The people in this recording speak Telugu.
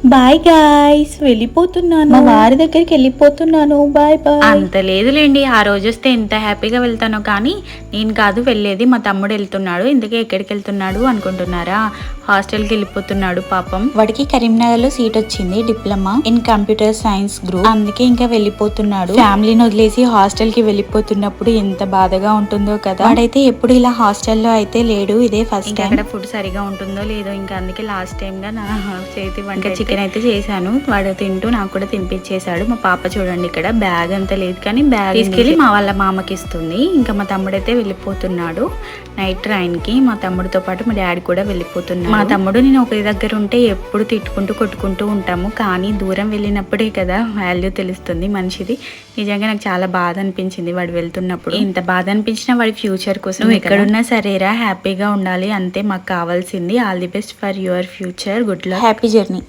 బాయ్ గాయ్స్, వెళ్ళిపోతున్నాను. మా వారి దగ్గరికి వెళ్ళిపోతున్నాను. Bye bye. అంత లేదులేండి, ఆ రోజు వస్తే ఎంత హ్యాపీగా వెళ్తానో. కానీ నేను కాదు వెళ్ళేది, మా తమ్ముడు వెళ్తున్నాడు. ఇందుకే ఎక్కడికి వెళ్తున్నాడు అనుకుంటున్నారా? హాస్టల్కి వెళ్ళిపోతున్నాడు పాపం. వాడికి కరీంనగర్ లో సీట్ వచ్చింది, diploma in computer science group. అందుకే ఇంకా వెళ్ళిపోతున్నాడు. ఫ్యామిలీని వదిలేసి హాస్టల్ కి వెళ్ళిపోతున్నప్పుడు ఎంత బాధగా ఉంటుందో కదా. వాడైతే ఎప్పుడు ఇలా హాస్టల్లో అయితే లేడు, ఇదే ఫస్ట్ టైం. అక్కడ ఫుడ్ సరిగా ఉంటుందో లేదో, ఇంకా అందుకే లాస్ట్ టైం గా నా చేతి వంట చికెన్ అయితే చేశాను. వాడు తింటూ నాకు కూడా తినిపించేశాడు. మా పాప చూడండి, ఇక్కడ బ్యాగ్ అంత లేదు కానీ బ్యాగ్ తీసుకెళ్లి మా వాళ్ళ మామకి ఇస్తుంది. ఇంకా మా తమ్ముడైతే వెళ్ళిపోతున్నాడు నైట్ ట్రైన్ కి. మా తమ్ముడితో పాటు మా డాడీ కూడా వెళ్ళిపోతున్నాడు. మా తమ్ముడు నేను ఒక దగ్గర ఉంటే ఎప్పుడు తిట్టుకుంటూ కొట్టుకుంటూ ఉంటాము, కానీ దూరం వెళ్ళినప్పుడే కదా వాల్యూ తెలుస్తుంది మనిషిది. నిజంగా నాకు చాలా బాధ అనిపించింది వాడు వెళ్తున్నప్పుడు. ఎంత బాధ అనిపించినా వాడి ఫ్యూచర్ కోసం నువ్వు ఎక్కడున్నా సరేరా, హ్యాపీగా ఉండాలి, అంతే మాకు కావాల్సింది. All the best for your future, good luck, happy journey.